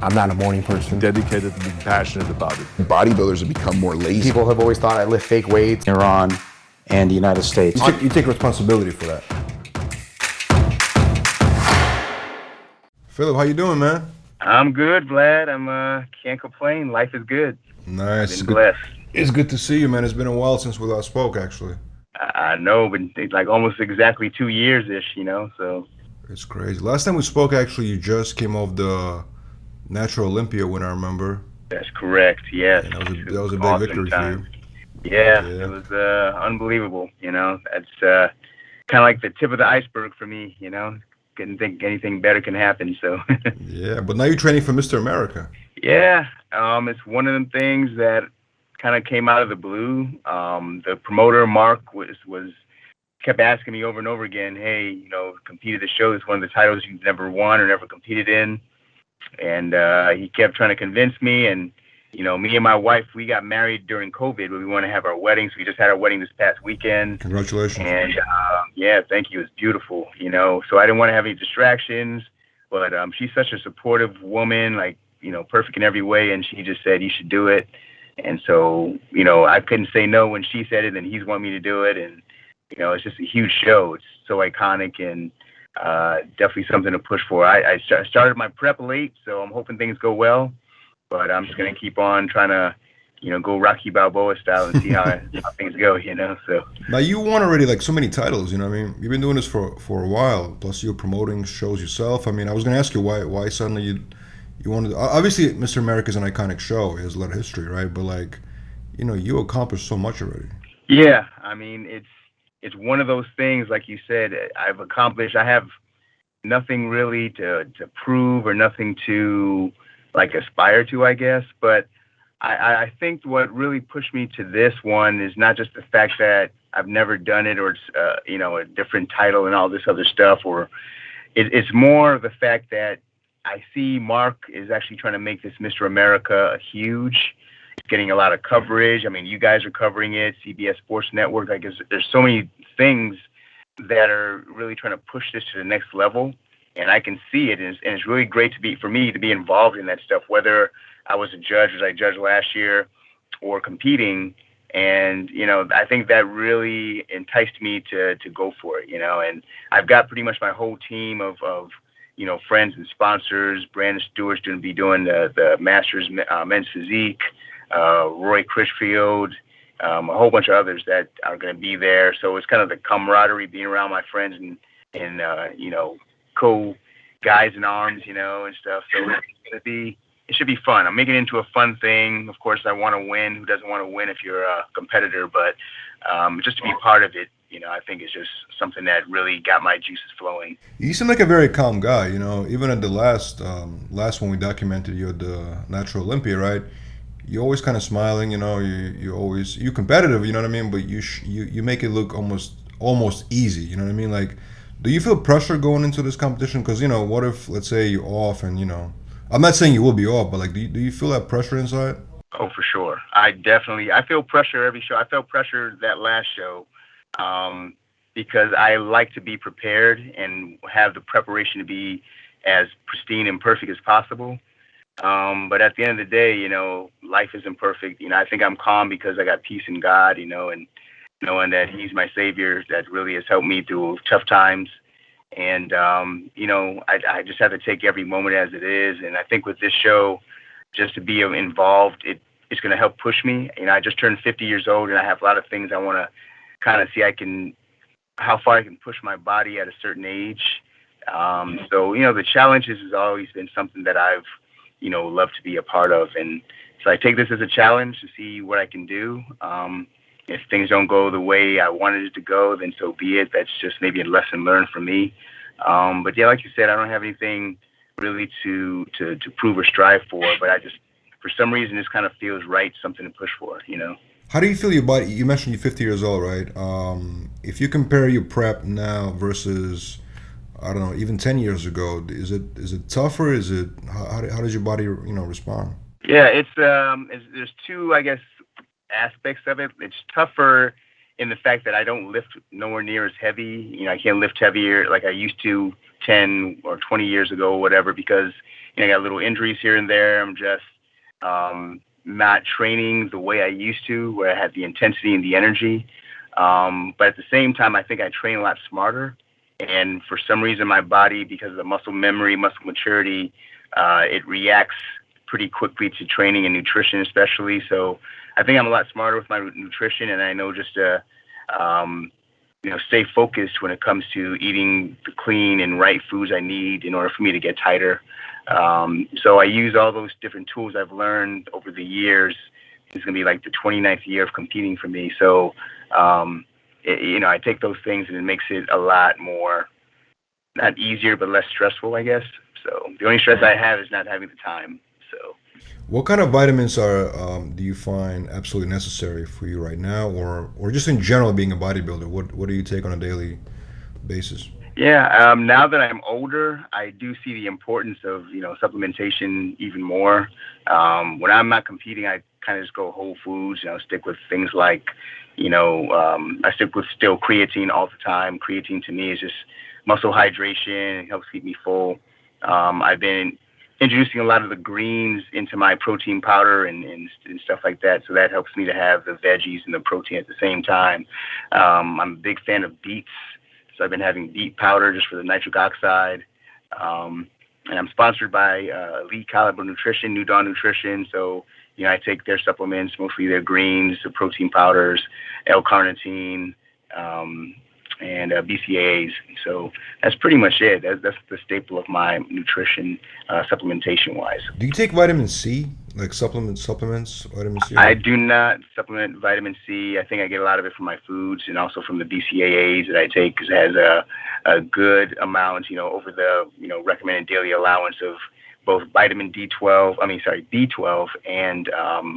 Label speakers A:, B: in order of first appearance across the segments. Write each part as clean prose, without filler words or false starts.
A: I'm not a morning person.
B: Dedicated to being passionate about it.
C: Bodybuilders have become more lazy.
A: People have always thought I lift fake weights.
D: Iran and the United States.
A: You take responsibility for that.
E: Philip, how you doing, man?
F: I'm good, Vlad. Can't complain. Life is good.
E: Nice.
F: I've been blessed.
E: It's good to see you, man. It's been a while since we last spoke, actually.
F: I know, but it's like almost exactly 2 years-ish, so.
E: It's crazy. Last time we spoke, actually, you just came off the Natural Olympia win, I remember.
F: That's correct, yes.
E: And that was a big
F: awesome
E: victory
F: time.
E: for you.
F: Yeah, it was unbelievable, That's kind of like the tip of the iceberg for me, Didn't think anything better can happen, so.
E: Yeah, but now you're training for Mr. America.
F: Yeah, it's one of them things that kind of came out of the blue. The promoter, Mark, kept asking me over and over again, hey, compete at the show. It's one of the titles you've never won or never competed in. And he kept trying to convince me. And, me and my wife, we got married during COVID, but we want to have our wedding. So we just had our wedding this past weekend.
E: Congratulations.
F: And, yeah, thank you. It was beautiful, So I didn't want to have any distractions. But she's such a supportive woman, like, perfect in every way. And she just said, you should do it. And so, I couldn't say no when she said it, and he's wanting me to do it. And, it's just a huge show. It's so iconic and definitely something to push for. I started my prep late, so I'm hoping things go well. But I'm just going to keep on trying to, go Rocky Balboa style and see how things go, So
E: Now, you won already, like, so many titles, you know what I mean? You've been doing this for a while, plus you're promoting shows yourself. I mean, I was going to ask you why suddenly you wanted to, obviously, Mr. America is an iconic show. It has a lot of history, right? But, like, you accomplished so much already.
F: Yeah, I mean, it's one of those things, like you said, I've accomplished. I have nothing really to prove or nothing to, like, aspire to, I guess. But I think what really pushed me to this one is not just the fact that I've never done it or it's, a different title and all this other stuff, or it's more the fact that I see Mark is actually trying to make this Mr. America huge. It's getting a lot of coverage. I mean, you guys are covering it, CBS Sports Network. Like, there's so many things that are really trying to push this to the next level, and I can see it. And it's really great for me to be involved in that stuff, whether I was a judge, as I judged last year, or competing. And, I think that really enticed me to go for it, And I've got pretty much my whole team of friends and sponsors. Brandon Stewart's going to be doing the Masters men's physique, Roy Critchfield, a whole bunch of others that are going to be there. So it's kind of the camaraderie, being around my friends and co-guys in arms, and stuff. So it should be fun. I'm making it into a fun thing. Of course, I want to win. Who doesn't want to win if you're a competitor? But just to be part of it, I think it's just something that really got my juices flowing.
E: You seem like a very calm guy, Even at the last one we documented you at the Natural Olympia, right? You're always kind of smiling, you're competitive, you know what I mean? But you make it look almost easy, you know what I mean? Like, do you feel pressure going into this competition? Because, what if, let's say, you're off and, I'm not saying you will be off, but, like, do you feel that pressure inside?
F: Oh, for sure. I feel pressure every show. I felt pressure that last show. Because I like to be prepared and have the preparation to be as pristine and perfect as possible. But at the end of the day, life isn't perfect. I think I'm calm because I got peace in God, and knowing that He's my Savior, that really has helped me through tough times. And, I just have to take every moment as it is. And I think with this show, just to be involved, it's going to help push me. I just turned 50 years old, and I have a lot of things I want to kind of see how far I can push my body at a certain age. So, the challenges has always been something that I've, loved to be a part of. And so I take this as a challenge to see what I can do. If things don't go the way I wanted it to go, then so be it. That's just maybe a lesson learned for me. But yeah, like you said, I don't have anything really to prove or strive for, but for some reason, this kind of feels right, something to push for,
E: How do you feel your body? You mentioned you're 50 years old, right? If you compare your prep now versus, I don't know, even 10 years ago, is it tougher? How does your body, respond?
F: Yeah, there's two, I guess, aspects of it. It's tougher in the fact that I don't lift nowhere near as heavy. I can't lift heavier like I used to 10 or 20 years ago or whatever, because I got little injuries here and there. I'm just not training the way I used to, where I had the intensity and the energy. But at the same time, I think I train a lot smarter. And for some reason, my body, because of the muscle memory, muscle maturity, it reacts pretty quickly to training and nutrition, especially. So I think I'm a lot smarter with my nutrition, and I know just to, stay focused when it comes to eating the clean and right foods I need in order for me to get tighter. So I use all those different tools I've learned over the years. It's going to be like the 29th year of competing for me. So, I take those things and it makes it a lot more, not easier, but less stressful, I guess. So the only stress I have is not having the time. So,
E: What kind of vitamins do you find absolutely necessary for you right now, or just in general being a bodybuilder? What do you take on a daily basis?
F: yeah, now that I'm older, I do see the importance of, supplementation even more. When I'm not competing, I kind of just go whole foods, stick with things like, I stick with still creatine all the time. Creatine to me is just muscle hydration. It helps keep me full. I've been introducing a lot of the greens into my protein powder and stuff like that. So that helps me to have the veggies and the protein at the same time. I'm a big fan of beets. So I've been having beet powder just for the nitric oxide. And I'm sponsored by Elite Caliber Nutrition, New Dawn Nutrition. So, I take their supplements, mostly their greens, the protein powders, L-carnitine, and BCAAs. So that's pretty much it. That's the staple of my nutrition, supplementation-wise.
E: Do you take vitamin C, like supplements, vitamin C?
F: I do not supplement vitamin C. I think I get a lot of it from my foods and also from the BCAAs that I take, because it has a good amount, over the, recommended daily allowance of both vitamin B12 and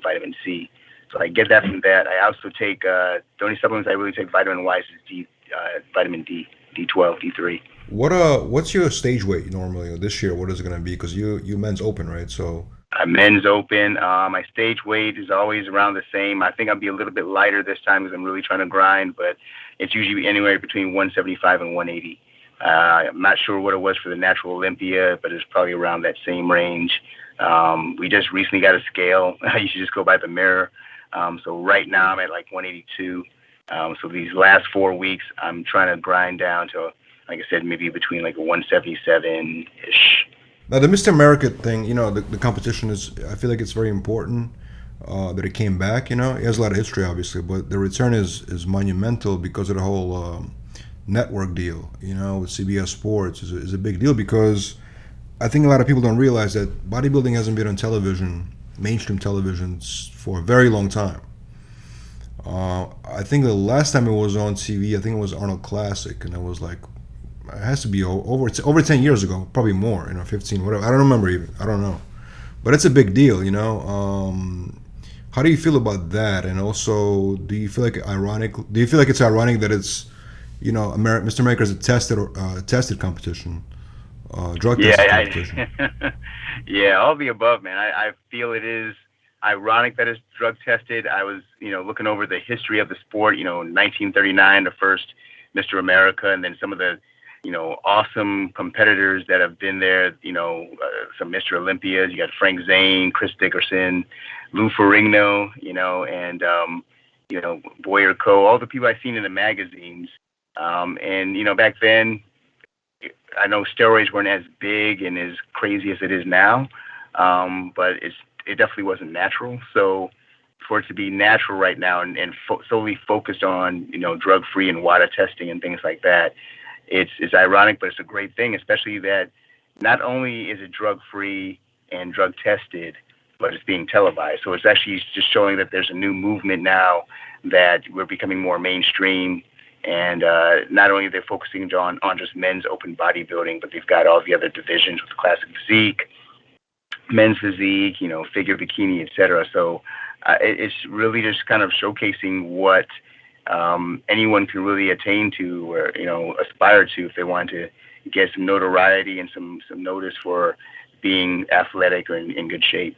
F: vitamin C. So I get that from that. I also take, the only supplements I really take vitamin-wise is vitamin D, D12, D3.
E: What's your stage weight normally? Or this year, what is it going to be? Because you men's open, right? So
F: Men's open. My stage weight is always around the same. I think I'll be a little bit lighter this time because I'm really trying to grind, but it's usually anywhere between 175 and 180. I'm not sure what it was for the natural Olympia, but it's probably around that same range. We just recently got a scale. You should just go by the mirror. So right now I'm at like 182. So these last 4 weeks, I'm trying to grind down to, like I said, maybe between like a 177-ish.
E: now the Mr. America thing, the competition is. I feel like it's very important that it came back. It has a lot of history, obviously, but the return is monumental because of the whole network deal. With CBS Sports is a big deal, because I think a lot of people don't realize that bodybuilding hasn't been on television, mainstream television, for a very long time. I think the last time it was on TV, I think it was Arnold Classic, and it was like, it has to be over 10 years ago, probably more, 15, whatever. I don't remember even. I don't know, but it's a big deal, How do you feel about that? And also, do you feel like it's ironic that it's, Mr. America is a tested competition, drug tested competition?
F: Yeah, all the above, man. I feel it is ironic that it's drug tested. I was, looking over the history of the sport, 1939, the first Mr. America, and then some of the, awesome competitors that have been there, some Mr. Olympias. You got Frank Zane, Chris Dickerson, Lou Ferrigno, and, Boyer Coe, all the people I've seen in the magazines. And, back then, I know steroids weren't as big and as crazy as it is now, but it definitely wasn't natural. So for it to be natural right now and solely focused on, drug-free and WADA testing and things like that, it's ironic, but it's a great thing, especially that not only is it drug-free and drug-tested, but it's being televised. So it's actually just showing that there's a new movement now, that we're becoming more mainstream. And not only are they focusing on just men's open bodybuilding, but they've got all the other divisions with classic physique, men's physique, figure bikini, etc. So it's really just kind of showcasing what anyone can really attain to, or aspire to, if they want to get some notoriety and some notice for being athletic or in good shape.